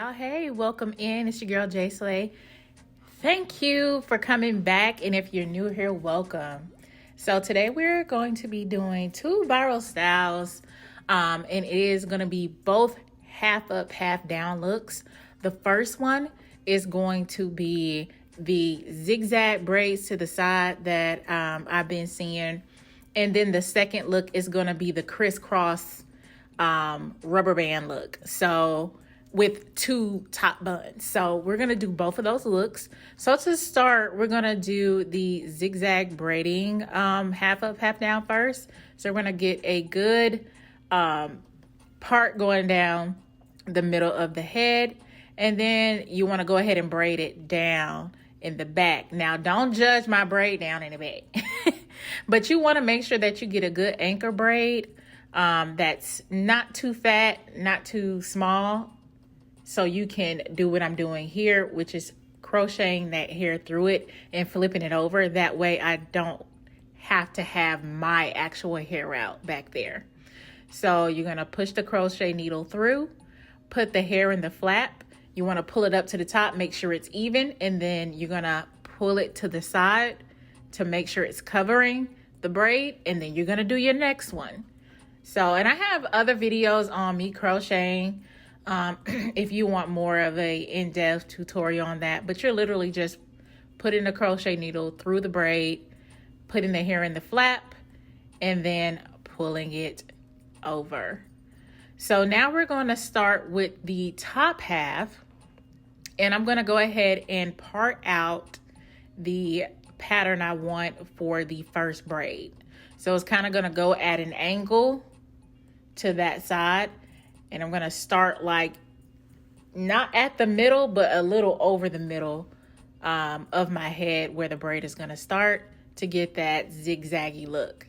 y'all. Hey, welcome in. It's your girl J Slay. Thank you for coming back, and if you're new here, welcome. So today we're going to be doing two viral styles, and it is going to be both half up, half down looks. The first one is going to be the zigzag braids to the side that I've been seeing, and then the second look is going to be the crisscross rubber band look. So with two top buns. So we're going to do both of those looks. So to start, we're going to do the zigzag braiding half up, half down first. So we're going to get a good part going down the middle of the head. And then you want to go ahead and braid it down in the back. Now, don't judge my braid down in the back. But you want to make sure that you get a good anchor braid that's not too fat, not too small. So you can do what I'm doing here, which is crocheting that hair through it and flipping it over. That way I don't have to have my actual hair out back there. So you're going to push the crochet needle through, put the hair in the flap. You want to pull it up to the top, make sure it's even, and then you're going to pull it to the side to make sure it's covering the braid, and then you're going to do your next one. So, and I have other videos on me crocheting if you want more of a in-depth tutorial on that, but you're literally just putting the crochet needle through the braid, putting the hair in the flap, and then pulling it over. So now we're going to start with the top half, and I'm going to go ahead and part out the pattern I want for the first braid. So it's kind of going to go at an angle to that side, and I'm going to start like not at the middle, but a little over the middle of my head where the braid is going to start to get that zigzaggy look.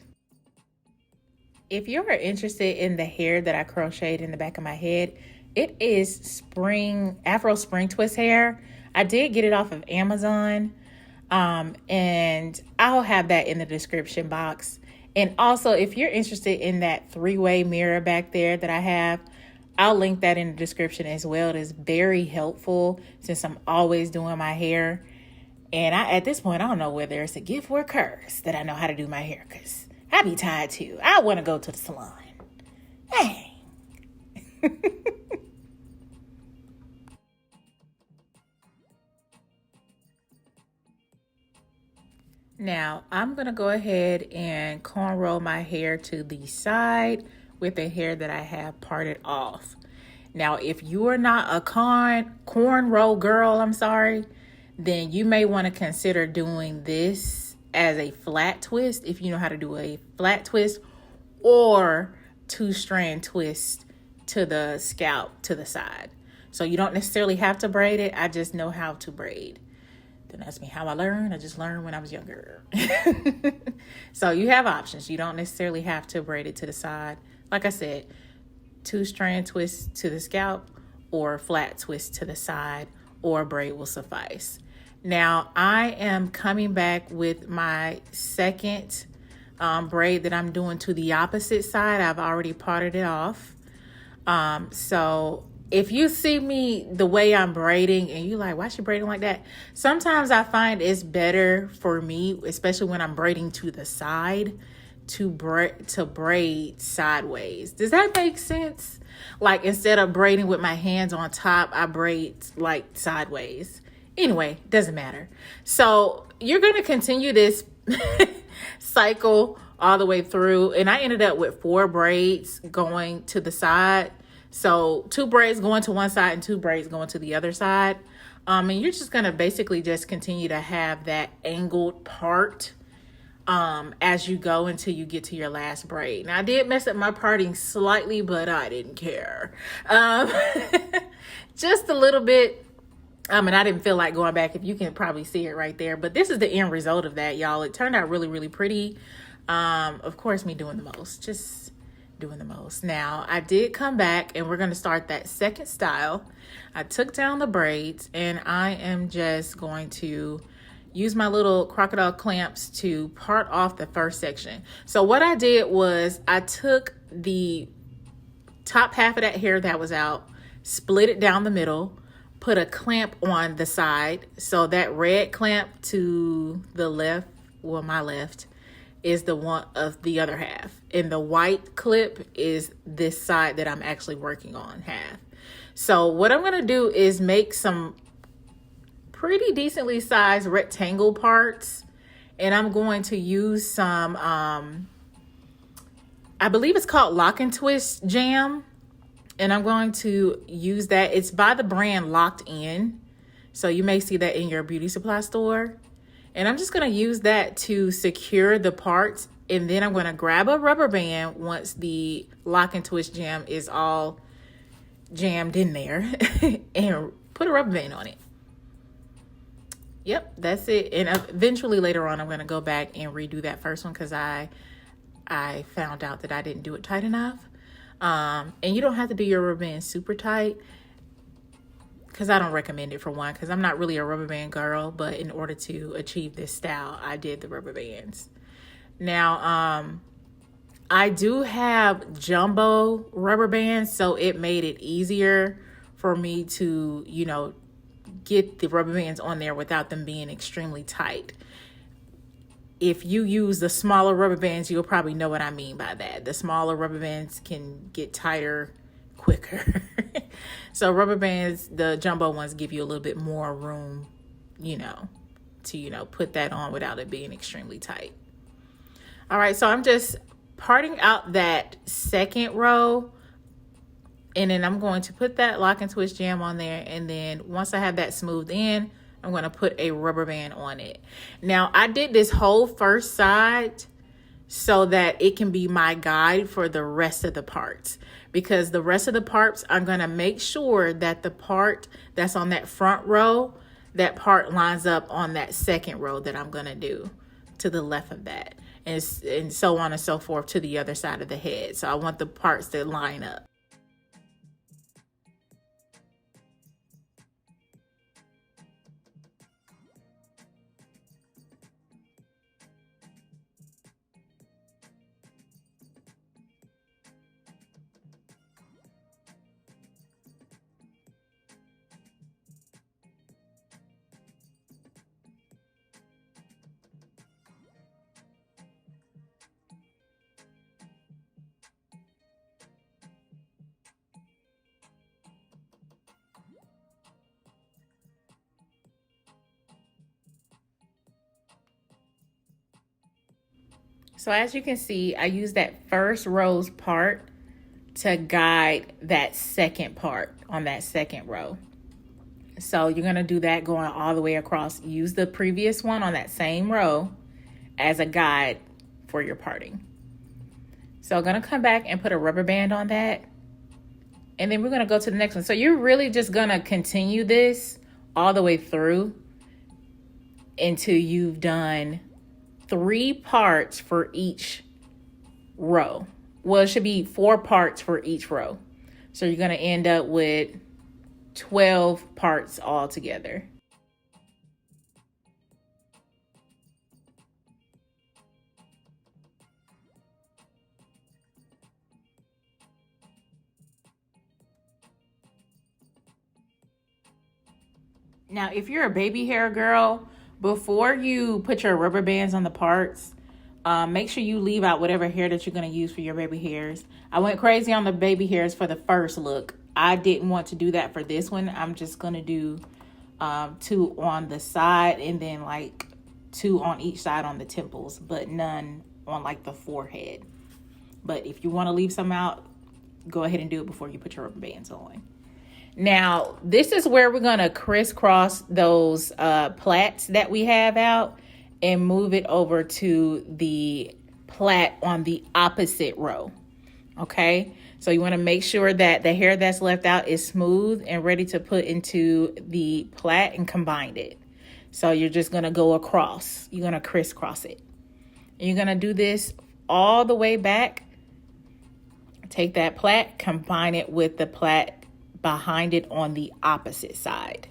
If you're interested in the hair that I crocheted in the back of my head, it is Afro spring twist hair. I did get it off of Amazon, and I'll have that in the description box. And also, if you're interested in that three-way mirror back there that I have, I'll link that in the description as well. It is very helpful since I'm always doing my hair. And at this point, I don't know whether it's a gift or a curse that I know how to do my hair, because I be tired too. I want to go to the salon. Hey. Now, I'm going to go ahead and cornrow my hair to the side with the hair that I have parted off. Now, if you are not a cornrow girl, then you may want to consider doing this as a flat twist, if you know how to do a flat twist, or two-strand twist to the scalp to the side. So you don't necessarily have to braid it. I just know how to braid. Don't ask me how I learned. I just learned when I was younger. So you have options. You don't necessarily have to braid it to the side. Like I said, two-strand twist to the scalp or flat twist to the side, or braid will suffice. Now, I am coming back with my second braid that I'm doing to the opposite side. I've already parted it off. So if you see me the way I'm braiding and you're like, why is she braiding like that? Sometimes I find it's better for me, especially when I'm braiding to the side, to braid sideways. Does that make sense? Like, instead of braiding with my hands on top, I braid like sideways. Anyway, doesn't matter. So you're going to continue this cycle all the way through. And I ended up with 4 braids going to the side. So 2 braids going to one side and 2 braids going to the other side. And you're just going to basically just continue to have that angled part as you go until you get to your last braid. Now, I did mess up my parting slightly, but I didn't care. Just a little bit. And I didn't feel like going back, if you can probably see it right there. But this is the end result of that, y'all. It turned out really, really pretty. Of course, me doing the most. Just doing the most. Now, I did come back, and we're going to start that second style. I took down the braids, and I am just going to use my little crocodile clamps to part off the first section. So what I did was I took the top half of that hair that was out, split it down the middle, put a clamp on the side. So that red clamp to the left, well, my left, is the one of the other half. And the white clip is this side that I'm actually working on half. So what I'm gonna do is make some pretty decently sized rectangle parts. And I'm going to use some, I believe it's called Lock and Twist Jam. And I'm going to use that. It's by the brand Locked In. So you may see that in your beauty supply store. And I'm just going to use that to secure the parts. And then I'm going to grab a rubber band once the Lock and Twist Jam is all jammed in there and put a rubber band on it. Yep, that's it. And eventually later on, I'm going to go back and redo that first one because I found out that I didn't do it tight enough. And you don't have to do your rubber band super tight because I don't recommend it, for one, because I'm not really a rubber band girl. But in order to achieve this style, I did the rubber bands. Now, I do have jumbo rubber bands, so it made it easier for me to, you know, get the rubber bands on there without them being extremely tight. If you use the smaller rubber bands, you'll probably know what I mean by that. The smaller rubber bands can get tighter quicker. So rubber bands, the jumbo ones, give you a little bit more room, you know, to, you know, put that on without it being extremely tight. All right, so I'm just parting out that second row. And then I'm going to put that Lock and Twist Jam on there. And then once I have that smoothed in, I'm going to put a rubber band on it. Now, I did this whole first side so that it can be my guide for the rest of the parts. Because the rest of the parts, I'm going to make sure that the part that's on that front row, that part lines up on that second row that I'm going to do to the left of that. And so on and so forth to the other side of the head. So I want the parts to line up. So as you can see, I use that first row's part to guide that second part on that second row. So you're going to do that going all the way across. Use the previous one on that same row as a guide for your parting. So I'm going to come back and put a rubber band on that. And then we're going to go to the next one. So you're really just going to continue this all the way through until you've done 3 parts for each row. Well, it should be 4 parts for each row. So you're going to end up with 12 parts all together. Now, if you're a baby hair girl, before you put your rubber bands on the parts, make sure you leave out whatever hair that you're going to use for your baby hairs. I went crazy on the baby hairs for the first look. I didn't want to do that for this one. I'm just going to do 2 on the side and then like 2 on each side on the temples, but none on like the forehead. But if you want to leave some out, go ahead and do it before you put your rubber bands on. Now, this is where we're going to crisscross those plaits that we have out and move it over to the plait on the opposite row. Okay, so you want to make sure that the hair that's left out is smooth and ready to put into the plait and combine it. So you're just going to go across. You're going to crisscross it. And you're going to do this all the way back. Take that plait, combine it with the plait behind it on the opposite side.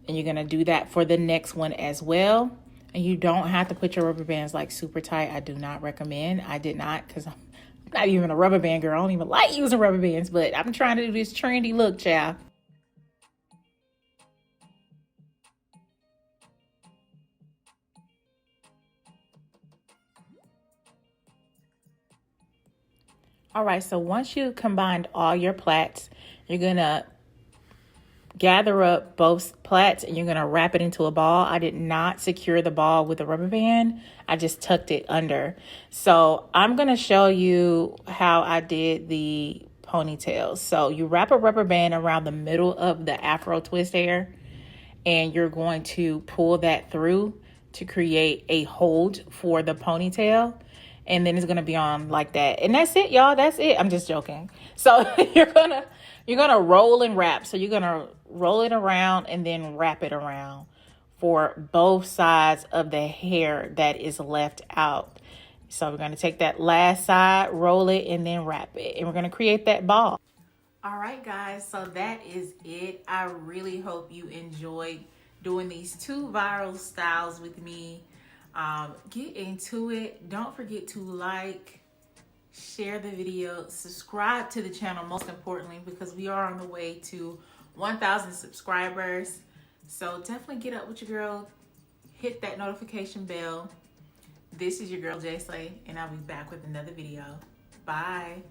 And you're going to do that for the next one as well. And you don't have to put your rubber bands like super tight. I do not recommend. I did not, because I'm not even a rubber band girl. I don't even like using rubber bands, but I'm trying to do this trendy look, child. All right, so once you combined all your plaits, you're gonna gather up both plaits and you're gonna wrap it into a ball. I did not secure the ball with a rubber band. I just tucked it under. So I'm gonna show you how I did the ponytails. So you wrap a rubber band around the middle of the Afro twist hair, and you're going to pull that through to create a hold for the ponytail. And then it's gonna be on like that. And that's it, y'all. That's it. I'm just joking. So you're gonna roll and wrap. So you're gonna roll it around and then wrap it around for both sides of the hair that is left out. So we're gonna take that last side, roll it, and then wrap it. And we're gonna create that ball. All right, guys, so that is it. I really hope you enjoyed doing these 2 viral styles with me. Get into it. Don't forget to like, share the video, subscribe to the channel, most importantly, because we are on the way to 1,000 subscribers. So definitely get up with your girl, hit that notification bell. This is your girl J Slay, and I'll be back with another video. Bye.